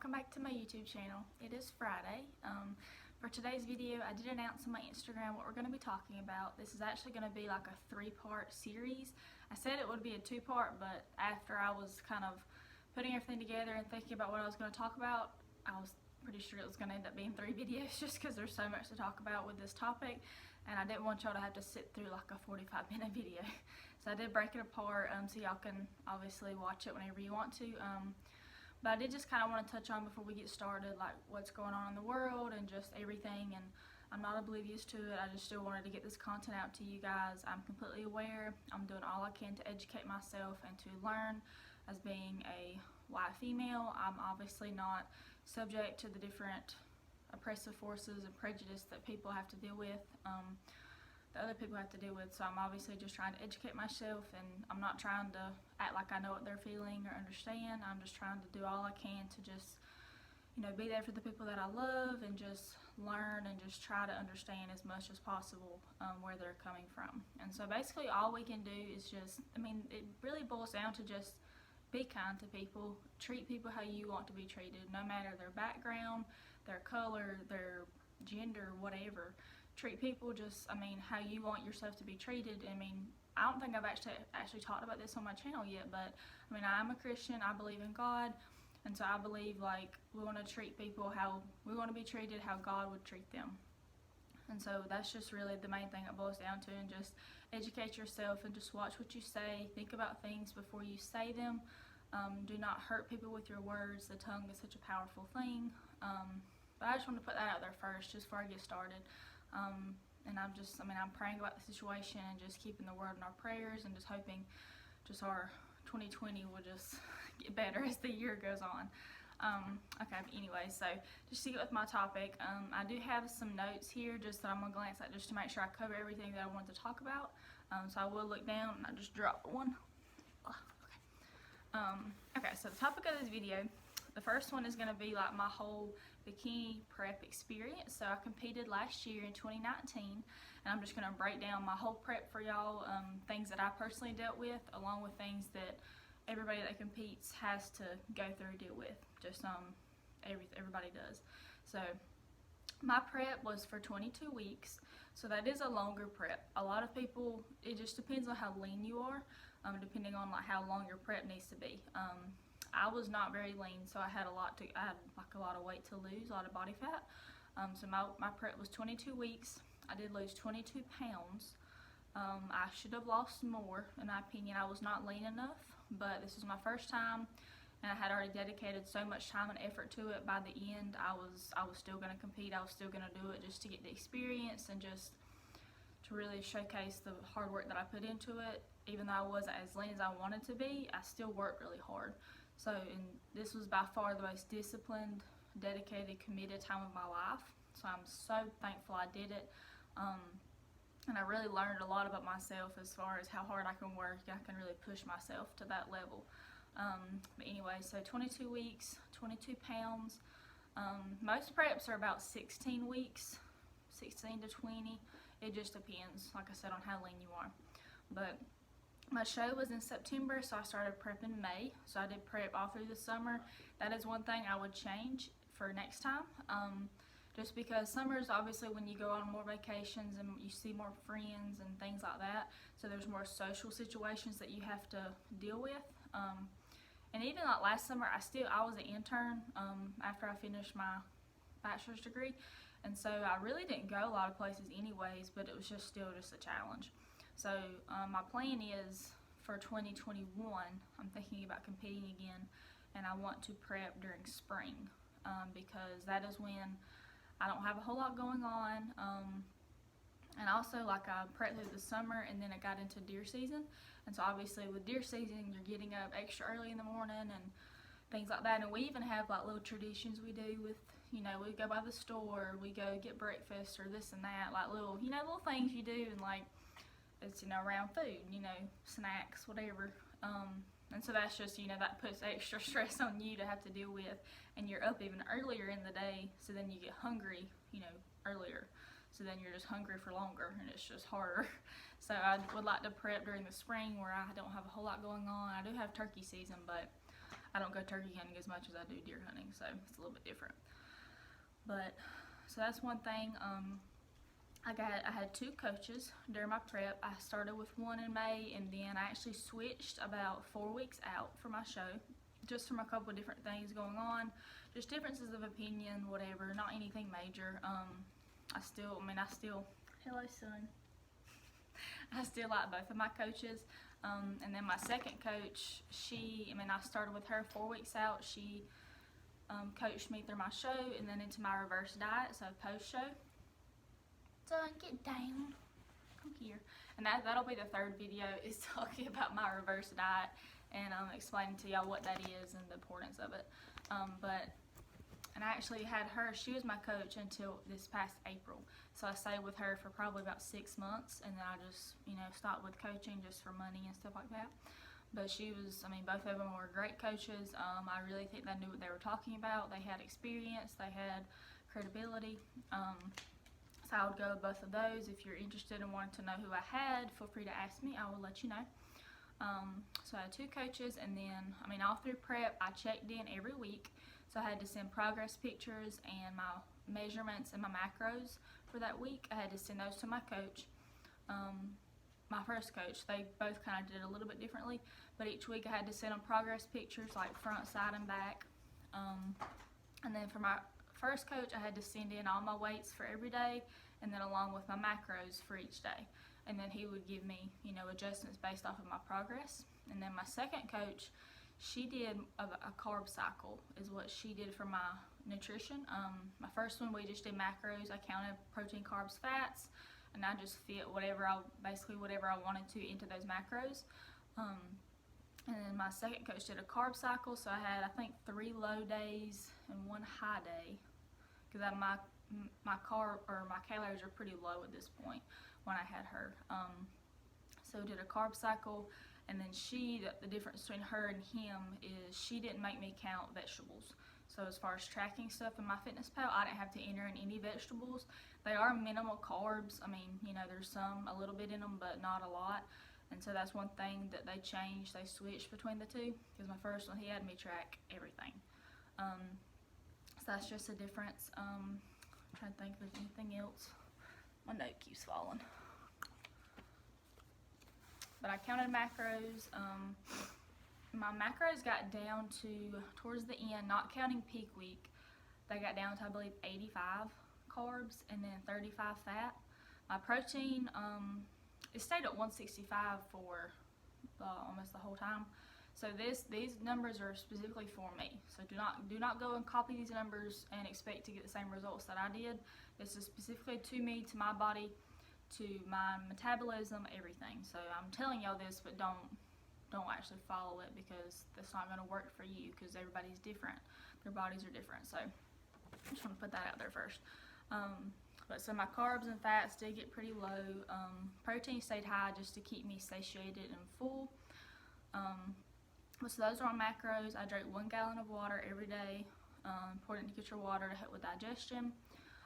welcome back to my YouTube channel. It is Friday. For today's video, I did announce on my Instagram what we're going to be talking about. This is actually going to be like a 3-part series. I said it would be a 2-part, but after I was kind of putting everything together and thinking about what I was going to talk about, I was pretty sure it was going to end up being 3 videos just because there's so much to talk about with this topic, and I didn't want y'all to have to sit through like a 45-minute video. So I did break it apart so y'all can obviously watch it whenever you want to. But I did just kind of want to touch on before we get started, like what's going on in the world and just everything, and I'm not oblivious to it. I just still wanted to get this content out to you guys. I'm completely aware. I'm doing all I can to educate myself and to learn as being a white female. I'm obviously not subject to the different oppressive forces and prejudice that people have to deal with, that other people have to deal with. So I'm obviously just trying to educate myself, and I'm not trying to act like I know what they're feeling or understand. I'm just trying to do all I can to just, you know, be there for the people that I love and just learn and just try to understand as much as possible where they're coming from. And so basically all we can do is just, I mean, it really boils down to just be kind to people, treat people how you want to be treated, no matter their background, their color, their gender, whatever. Treat people just, I mean, how you want yourself to be treated. I mean, I don't think I've actually talked about this on my channel yet, but I mean, I'm a Christian, I believe in God, and so I believe like we want to treat people how we want to be treated, how God would treat them. And so that's just really the main thing it boils down to, and just educate yourself and just watch what you say. Think about things before you say them. Do not hurt people with your words. The tongue is such a powerful thing. But I just want to put that out there first, just before I get started. And I'm praying about the situation and just keeping the word in our prayers and just hoping just our 2020 will just get better as the year goes on. Okay, anyway, so just to get with my topic, I do have some notes here just that I'm going to glance at just to make sure I cover everything that I wanted to talk about. So I will look down, and I just dropped one. Okay, so the topic of this video, the first one is going to be like my whole bikini prep experience. So I competed last year in 2019, and I'm just going to break down my whole prep for y'all, things that I personally dealt with, along with things that everybody that competes has to go through, deal with. Just everybody does. So my prep was for 22 weeks, so that is a longer prep. A lot of people, it just depends on how lean you are, depending on like how long your prep needs to be. I was not very lean, so I had like a lot of weight to lose, a lot of body fat. So my prep was 22 weeks. I did lose 22 pounds. I should have lost more, in my opinion. I was not lean enough, but this was my first time, and I had already dedicated so much time and effort to it. By the end, I was still going to compete. I was still going to do it just to get the experience and just to really showcase the hard work that I put into it. Even though I wasn't as lean as I wanted to be, I still worked really hard. So, and this was by far the most disciplined, dedicated, committed time of my life. So I'm so thankful I did it. And I really learned a lot about myself as far as how hard I can work. I can really push myself to that level. But anyway, so 22 weeks, 22 pounds. Most preps are about 16 weeks, 16 to 20. It just depends, like I said, on how lean you are. But my show was in September, so I started prep in May. So I did prep all through the summer. That is one thing I would change for next time. Just because summer is obviously when you go on more vacations and you see more friends and things like that. So there's more social situations that you have to deal with. And even like last summer, I was an intern after I finished my bachelor's degree. And so I really didn't go a lot of places anyways, but it was just still just a challenge. So my plan is for 2021, I'm thinking about competing again, and I want to prep during spring because that is when I don't have a whole lot going on. And also, like, I prepped through the summer, and then it got into deer season. And so obviously with deer season, you're getting up extra early in the morning and things like that. And we even have like little traditions we do with, you know, we go by the store, we go get breakfast or this and that, like little, you know, little things you do, and like it's, you know, around food, you know, snacks, whatever. And so that's just, you know, that puts extra stress on you to have to deal with, and you're up even earlier in the day, so then you get hungry, you know, earlier. So then you're just hungry for longer, and it's just harder. So I would like to prep during the spring where I don't have a whole lot going on. I do have turkey season, but I don't go turkey hunting as much as I do deer hunting, so it's a little bit different. But so that's one thing. I had 2 coaches during my prep. I started with one in May, and then I actually switched about 4 weeks out for my show, just from a couple of different things going on, just differences of opinion, whatever, not anything major. I still, hello son. I still like both of my coaches. And then my second coach, I started with her 4 weeks out. She coached me through my show and then into my reverse diet, so post-show. Son, get down. Come here. And that'll be the 3rd video, is talking about my reverse diet and explaining to y'all what that is and the importance of it. And I actually had her, she was my coach until this past April. So I stayed with her for probably about 6 months, and then I just, stopped with coaching just for money and stuff like that. But she was, both of them were great coaches. I really think they knew what they were talking about. They had experience, they had credibility. So I would go with both of those. If you're interested and wanting to know who I had, feel free to ask me. I will let you know. So I had 2 coaches, and then, all through prep, I checked in every week. So I had to send progress pictures and my measurements and my macros for that week. I had to send those to my coach. My first coach, they both kind of did it a little bit differently, but each week I had to send them progress pictures, like front, side, and back. And then for my first coach, I had to send in all my weights for every day, and then along with my macros for each day. And then he would give me, adjustments based off of my progress. And then my second coach, she did a carb cycle, is what she did for my nutrition. My first one, we just did macros. I counted protein, carbs, fats, and I just fit whatever I wanted to into those macros. And then my second coach did a carb cycle, so I had, I think, 3 low days and 1 high day, because my calories are pretty low at this point when I had her. So did a carb cycle. And then the difference between her and him is she didn't make me count vegetables. So as far as tracking stuff in my fitness pal, I didn't have to enter in any vegetables. They are minimal carbs. There's some, a little bit in them, but not a lot. And so that's one thing that they changed. They switched between the 2, because my first one, he had me track everything. So that's just a difference. I'm trying to think if there's anything else. My note keeps falling. But I counted macros. My macros got down to, towards the end, not counting peak week, they got down to, I believe, 85 carbs and then 35 fat. My protein, it stayed at 165 for almost the whole time. So these numbers are specifically for me. So do not go and copy these numbers and expect to get the same results that I did. This is specifically to me, to my body, to my metabolism, everything. So I'm telling y'all this, but don't actually follow it, because that's not going to work for you, because everybody's different. Their bodies are different. So I just want to put that out there first. But so my carbs and fats did get pretty low. Protein stayed high just to keep me satiated and full. So those are on macros. I drank 1 gallon of water every day. Important to get your water to help with digestion.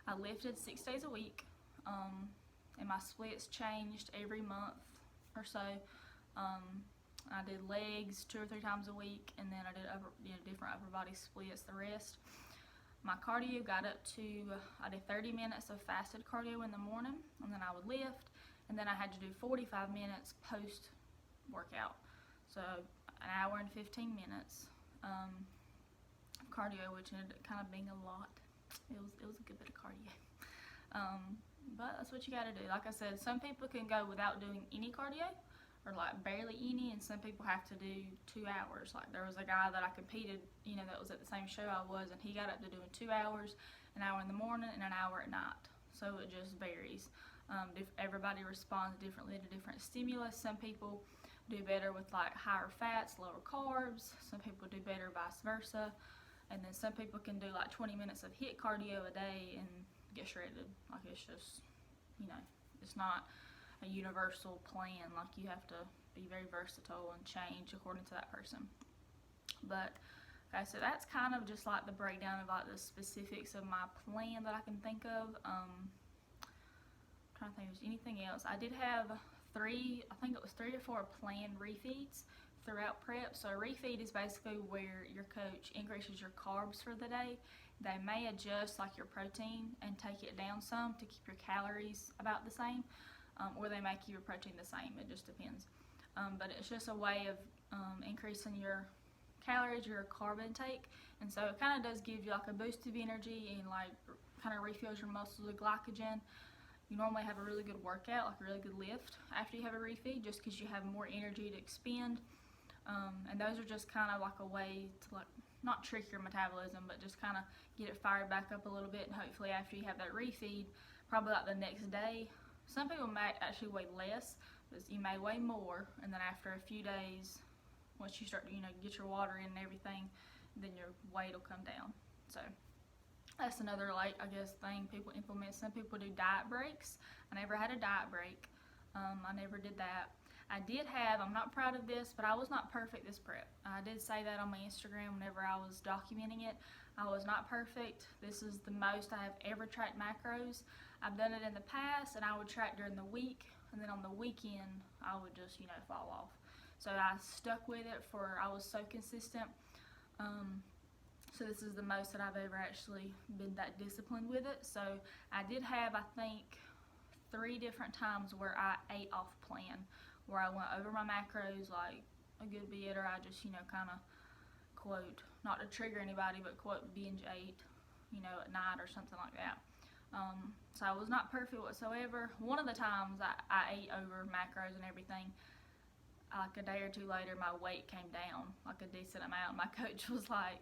I lifted 6 days a week. And my splits changed every month or so. I did legs 2 or 3 times a week, and then I did different upper body splits the rest. My cardio got up to, I did 30 minutes of fasted cardio in the morning, and then I would lift, and then I had to do 45 minutes post workout. So an hour and 15 minutes of cardio, which ended up kind of being a lot. It was a good bit of cardio. But that's what you gotta do. Like I said, some people can go without doing any cardio, or like barely any, and some people have to do 2 hours. Like there was a guy that I competed, that was at the same show I was, and he got up to doing 2 hours, an hour in the morning and an hour at night. So it just varies. Everybody responds differently to different stimulus. Some people do better with like higher fats, lower carbs. Some people do better vice versa. And then some people can do like 20 minutes of HIIT cardio a day and get shredded. Like it's just, it's not a universal plan. Like you have to be very versatile and change according to that person. But okay, so that's kind of just like the breakdown of like the specifics of my plan that I can think of. Trying to think if there's anything else. I did have 3 or 4 planned refeeds throughout prep. So a refeed is basically where your coach increases your carbs for the day. They may adjust like your protein and take it down some to keep your calories about the same, or they may keep your protein the same. It just depends. But it's just a way of increasing your calories, your carb intake, and so it kind of does give you like a boost of energy and like kind of refills your muscles with glycogen. You normally have a really good workout, like a really good lift after you have a refeed, just because you have more energy to expend. And those are just kind of like a way to like not trick your metabolism, but just kind of get it fired back up a little bit. And hopefully after you have that refeed, probably like the next day, some people might actually weigh less, but you may weigh more. And then after a few days, once you start to get your water in and everything, then your weight will come down. So that's another like I guess thing people implement. Some people do diet breaks. I never had a diet break. I never did that. I did have, I'm not proud of this, but I was not perfect this prep. I did say that on my Instagram whenever I was documenting it. I was not perfect. This is the most I have ever tracked macros. I've done it in the past, and I would track during the week, and then on the weekend I would just fall off. So I stuck with it I was so consistent. So this is the most that I've ever actually been that disciplined with it. So I did have, I think, 3 different times where I ate off plan, where I went over my macros like a good bit, or I just kind of quote, not to trigger anybody, but quote binge ate at night or something like that. So I was not perfect whatsoever. One of the times I ate over macros and everything, like a day or 2 later my weight came down like a decent amount. My coach was like,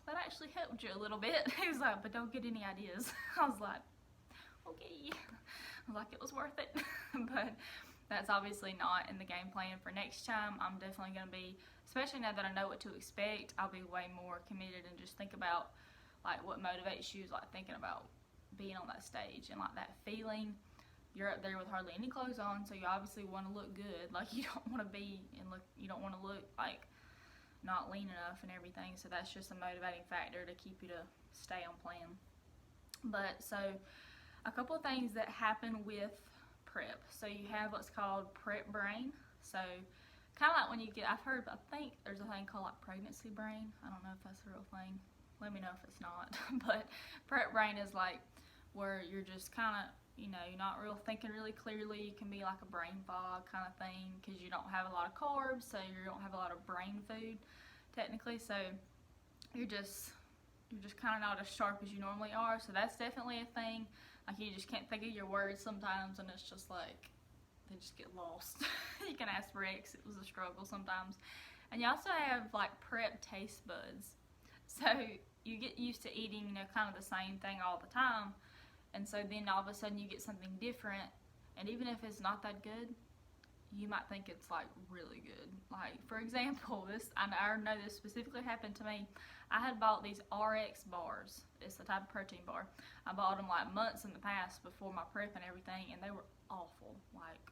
that actually helped you a little bit. He was like, but don't get any ideas. I was like, okay. I was like, it was worth it. But that's obviously not in the game plan for next time. I'm definitely going to be, especially now that I know what to expect, I'll be way more committed and just think about like what motivates you, is like thinking about being on that stage and like that feeling. You're up there with hardly any clothes on, so you obviously want to look good. Like you don't want to you don't want to look like not lean enough and everything. So that's just a motivating factor to keep you to stay on plan. But so a couple of things that happen with prep. So you have what's called prep brain. So kind of like when you get, I think there's a thing called like pregnancy brain. I don't know if that's the real thing. Let me know if it's not. But prep brain is like where you're just kind of, you're not real thinking really clearly. It can be like a brain fog kind of thing because you don't have a lot of carbs, so you don't have a lot of brain food technically. So you're just kind of not as sharp as you normally are. So that's definitely a thing. Like you just can't think of your words sometimes, and it's just like they just get lost. You can ask Rex, it was a struggle sometimes. And you also have like prep taste buds. So you get used to eating, kind of the same thing all the time. And so then all of a sudden you get something different, and even if it's not that good, you might think it's like really good. Like for example, I know this specifically happened to me. I had bought these RX bars. It's a type of protein bar. I bought them like months in the past before my prep and everything, and they were awful. Like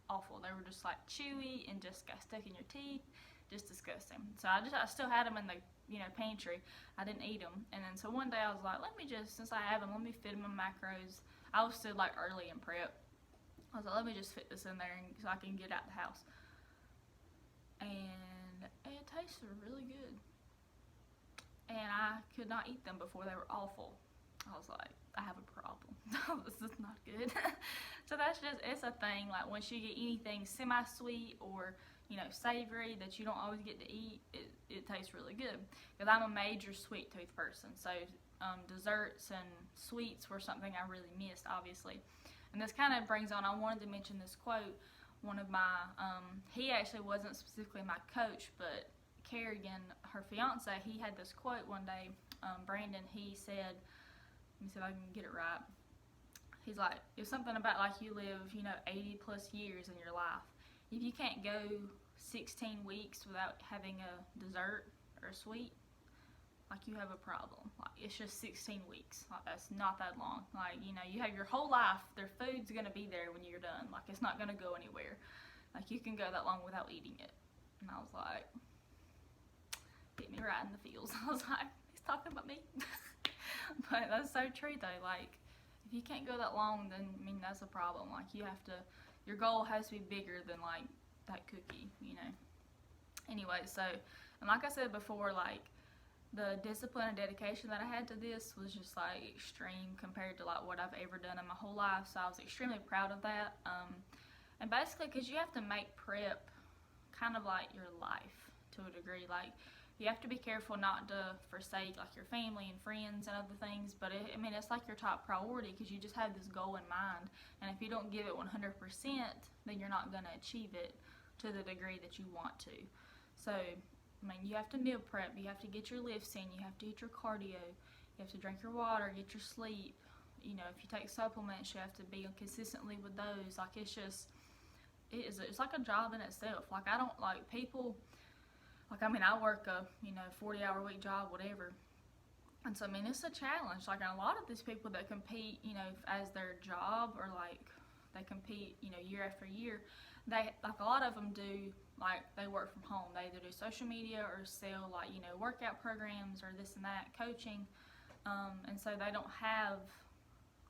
awful. They were just like chewy and just got stuck in your teeth. Just disgusting. So I still had them in the pantry. I didn't eat them. And then so one day I was like, since I have them, let me fit them in macros. I was still like early in prep. I was like, let me just fit this in there so I can get out the house. And it tasted really good. And I could not eat them before. They were awful. I was like, I have a problem. This is not good. So it's a thing. Like once you get anything semi-sweet or savory that you don't always get to eat, it tastes really good. Because I'm a major sweet tooth person, so desserts and sweets were something I really missed, obviously. And this kind of brings on, I wanted to mention this quote. One of my, he actually wasn't specifically my coach, but Kerrigan, her fiance, he had this quote one day. Brandon, he said, let me see if I can get it right. He's like, it's something about like you live, 80 plus years in your life. If you can't go 16 weeks without having a dessert or a sweet, like you have a problem. Like it's just 16 weeks. Like that's not that long. Like, you have your whole life, their food's gonna be there when you're done. Like it's not gonna go anywhere. Like you can go that long without eating it. And I was like, hit me right in the feels. I was like, he's talking about me. But that's so true though. Like if you can't go that long, then that's a problem. Like you have to, your goal has to be bigger than like that cookie, you know. Anyway, so, and like I said before, like, the discipline and dedication that I had to this was just like extreme compared to like what I've ever done in my whole life. So I was extremely proud of that. And basically, because you have to make prep kind of like your life to a degree. Like, you have to be careful not to forsake like your family and friends and other things. But I mean, it's like your top priority because you just have this goal in mind. And if you don't give it 100%, then you're not going to achieve it to the degree that you want to. So, I mean, you have to meal prep, you have to get your lifts in, you have to eat your cardio, you have to drink your water, get your sleep. You know, if you take supplements, you have to be consistently with those. Like, it's like a job in itself. Like, I don't, like, people, like, I mean, I work a, 40-hour week job, whatever. And so, I mean, it's a challenge. Like, and a lot of these people that compete, as their job, or, like, they compete, year after year, like, a lot of them do, like, they work from home. They either do social media or sell, like, workout programs or this and that, coaching. And so they don't have,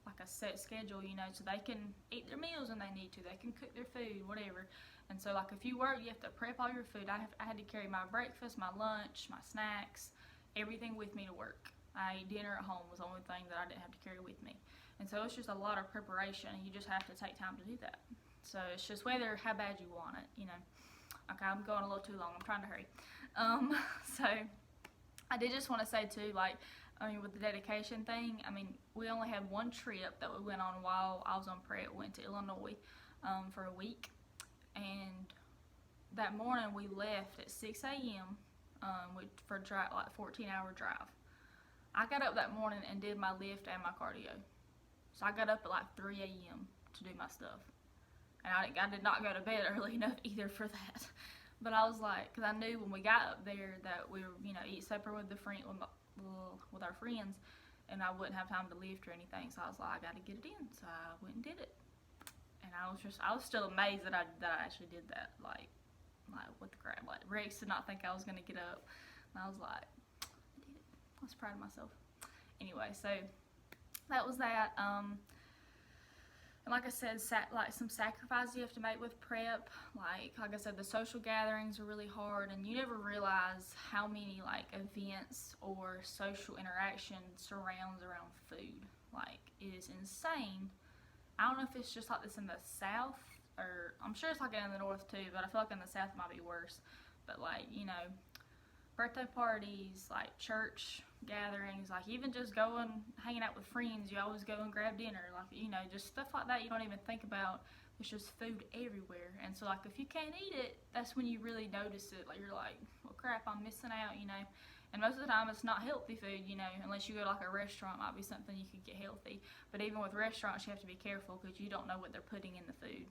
like, a set schedule, so they can eat their meals when they need to. They can cook their food, whatever. And so, like, if you work, you have to prep all your food. I had to carry my breakfast, my lunch, my snacks, everything with me to work. I ate dinner at home was the only thing that I didn't have to carry with me. And so it's just a lot of preparation, and you just have to take time to do that. So it's just how bad you want it, Okay, I'm going a little too long. I'm trying to hurry. So I did just want to say too, like, I mean, with the dedication thing, I mean, we only had one trip that we went on while I was on prep. We went to Illinois for a week, and that morning we left at 6 a.m. For a drive, like 14-hour drive. I got up that morning and did my lift and my cardio. So I got up at like 3 a.m. to do my stuff. And I did not go to bed early enough either for that. But I was like, because I knew when we got up there that we were, eat supper with with our friends, and I wouldn't have time to lift or anything. So I was like, I got to get it in. So I went and did it. And I was still amazed that I actually did that. Like what the crap? Like, Rex did not think I was gonna get up, and I was like, I did it. I was proud of myself. Anyway, so that was that. And like I said, like some sacrifices you have to make with prep. Like I said, the social gatherings are really hard, and you never realize how many like events or social interaction surrounds around food. Like, it is insane. I don't know if it's just like this in the South, or I'm sure it's like in the North too, but I feel like in the South it might be worse. But like, birthday parties, like church gatherings, like even just going, hanging out with friends, you always go and grab dinner, like, just stuff like that you don't even think about. There's just food everywhere. And so, like, if you can't eat it, that's when you really notice it. Like, you're like, well, crap, I'm missing out, And most of the time, it's not healthy food, unless you go to, like, a restaurant, might be something you could get healthy. But even with restaurants, you have to be careful because you don't know what they're putting in the food.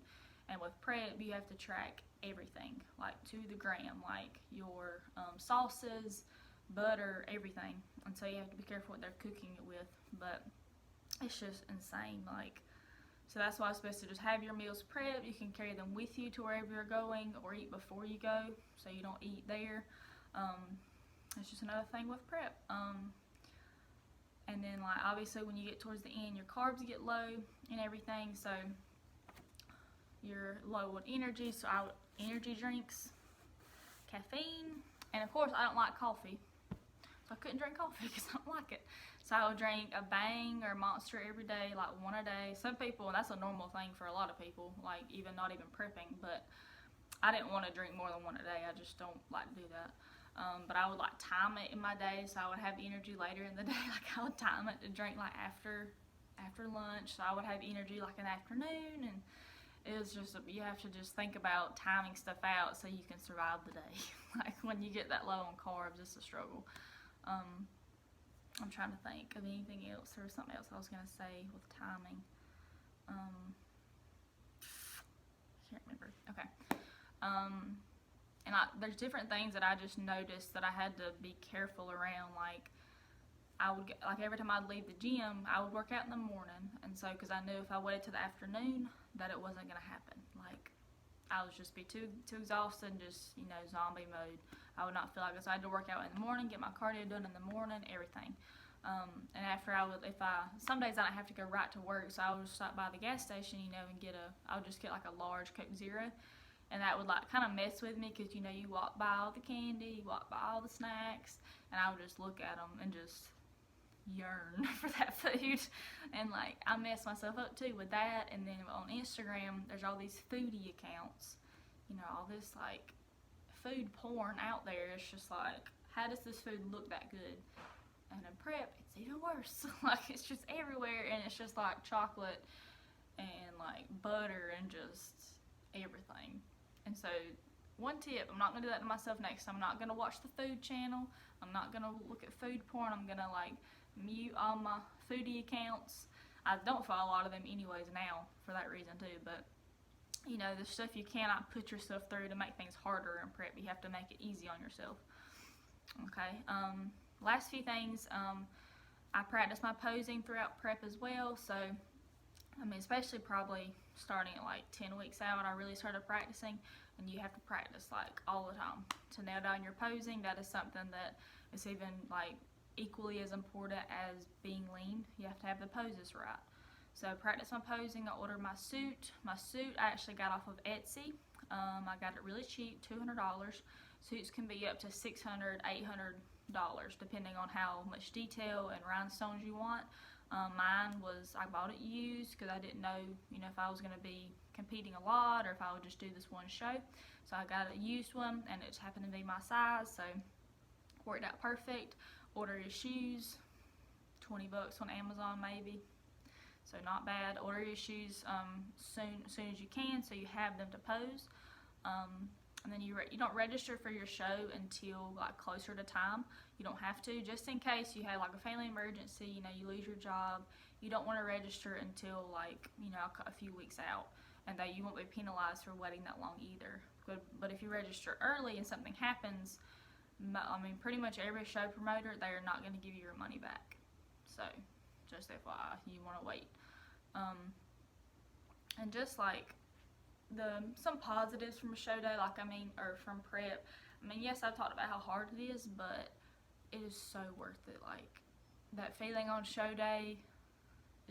And with prep, you have to track everything, like, to the gram, like your sauces, butter, everything. And so you have to be careful what they're cooking it with. But it's just insane, like. So that's why it's best to just have your meals prepped. You can carry them with you to wherever you're going, or eat before you go, so you don't eat there. It's just another thing with prep. And then, like, obviously when you get towards the end, your carbs get low and everything, so you're low on energy. So energy drinks, caffeine, and of course I don't like coffee, so I couldn't drink coffee because I don't like it. So I would drink a Bang or Monster every day, like one a day. Some people, that's a normal thing for a lot of people, like even not even prepping, but I didn't want to drink more than one a day. I just don't like to do that. But I would like time it in my day, so I would have energy later in the day. Like, I would time it to drink like after lunch, so I would have energy like in the afternoon. And it was just, you have to just think about timing stuff out so you can survive the day. Like, when you get that low on carbs, it's a struggle. I'm trying to think of anything else. There was something else I was going to say with timing. Can't remember. Okay. And there's different things that I just noticed that I had to be careful around. Like, every time I'd leave the gym, I would work out in the morning. And so, because I knew if I waited till the afternoon, that it wasn't going to happen. Like, I would just be too exhausted and just, zombie mode. I would not feel like it. So I had to work out in the morning, get my cardio done in the morning, everything. And after some days I didn't have to go right to work, so I would stop by the gas station, and I would just get like a large Coke Zero, and that would like kind of mess with me because, you know, you walk by all the candy, you walk by all the snacks, and I would just look at them and just yearn for that food. And like I mess myself up too with that. And then on Instagram there's all these foodie accounts, you know, all this like food porn out there. It's just like, how does this food look that good? And in prep it's even worse. Like it's just everywhere, and it's just like chocolate and like butter and just everything. And so one tip, I'm not gonna do that to myself next time. I'm not gonna watch the food channel, I'm not gonna look at food porn. I'm gonna like mute all my foodie accounts. I don't follow a lot of them anyways now for that reason too, but you know, the stuff you cannot put yourself through to make things harder in prep, you have to make it easy on yourself. Okay, last few things, I practice my posing throughout prep as well. So I mean, especially probably starting at like 10 weeks out, I really started practicing, and you have to practice like all the time to nail down your posing. That is something that is even like equally as important as being lean. You have to have the poses right. So practice my posing. I ordered my suit. My suit I actually got off of Etsy. I got it really cheap, $200. Suits can be up to $600, $800 depending on how much detail and rhinestones you want. Mine was, I bought it used because I didn't know, you know, if I was going to be competing a lot or if I would just do this one show. So I got a used one, and it just happened to be my size, so worked out perfect. Order your shoes, 20 bucks on Amazon maybe, so not bad. Order your shoes as soon as you can, so you have them to pose. And then you don't register for your show until like closer to time. You don't have to, just in case you have like a family emergency, you know, you lose your job. You don't want to register until like, you know, a few weeks out, and that you won't be penalized for waiting that long either. But if you register early and something happens, I mean, pretty much every show promoter, they're not going to give you your money back. So, just FYI, you want to wait. And just like some positives from a show day, like or from prep. I mean, yes, I've talked about how hard it is, but it is so worth it. Like that feeling on show day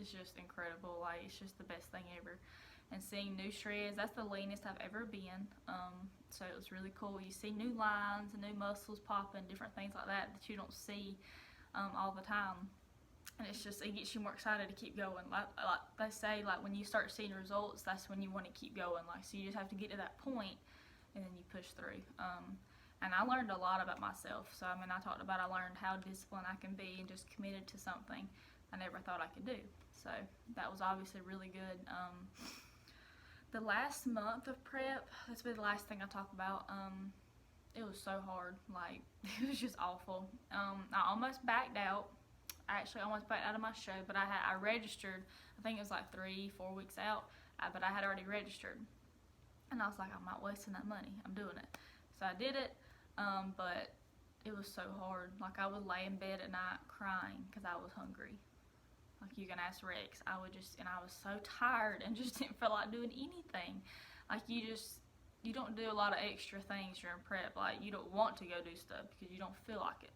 is just incredible. Like it's just the best thing ever. And seeing new shreds, that's the leanest I've ever been. So it was really cool. You see new lines and new muscles popping, different things like that you don't see all the time. And it's just, it gets you more excited to keep going. Like they say, like when you start seeing results, that's when you want to keep going. Like, so you just have to get to that point and then you push through. And I learned a lot about myself. So I mean, I talked about, I learned how disciplined I can be and just committed to something I never thought I could do. So that was obviously really good. The last month of prep, that's been the last thing I talk about. It was so hard. Like, it was just awful. I almost backed out. I actually almost backed out of my show, but I registered. I think it was like 3-4 weeks out, but I had already registered. And I was like, I'm not wasting that money. I'm doing it. So I did it, but it was so hard. Like, I would lay in bed at night crying because I was hungry. Like, you can ask Rex. I was so tired and just didn't feel like doing anything. Like, you don't do a lot of extra things during prep. Like, you don't want to go do stuff because you don't feel like it.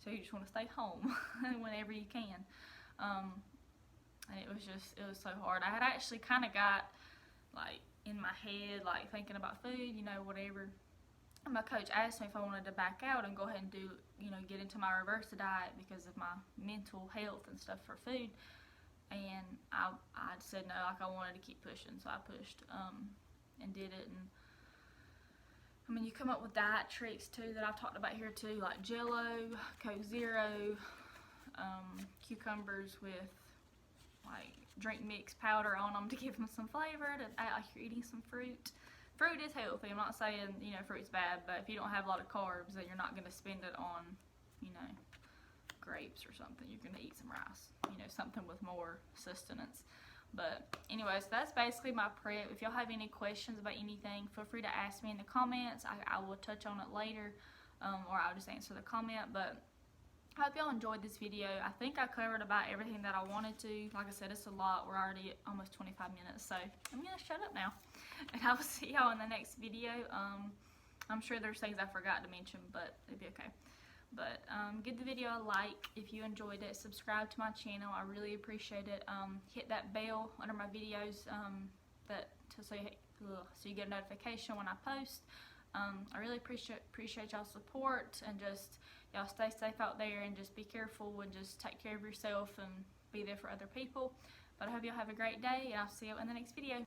So you just want to stay home whenever you can. And it was so hard. I had actually kind of got, like, in my head, like, thinking about food, you know, whatever. And my coach asked me if I wanted to back out and go ahead and do, you know, get into my reverse diet because of my mental health and stuff for food. And I said no, like, I wanted to keep pushing, so I pushed and did it. And I mean, you come up with diet tricks too that I've talked about here too, like Jello, Coke Zero, cucumbers with like drink mix powder on them to give them some flavor, to act like you're eating some fruit. Fruit is healthy. I'm not saying, you know, fruit's bad, but if you don't have a lot of carbs, then you're not going to spend it on, you know, grapes or something. You're going to eat some rice, you know, something with more sustenance. But anyways, that's basically my prep. If y'all have any questions about anything, feel free to ask me in the comments. I will touch on it later, or I'll just answer the comment. But I hope y'all enjoyed this video. I think I covered about everything that I wanted to. Like I said, it's a lot. We're already at almost 25 minutes, so I'm going to shut up now. And I will see y'all in the next video. I'm sure there's things I forgot to mention, but it'll be okay. But give the video a like if you enjoyed it. Subscribe to my channel. I really appreciate it. Hit that bell under my videos that so you get a notification when I post. I really appreciate y'all's support, and just y'all stay safe out there, and just be careful, and just take care of yourself and be there for other people. But I hope y'all have a great day, and I'll see you in the next video.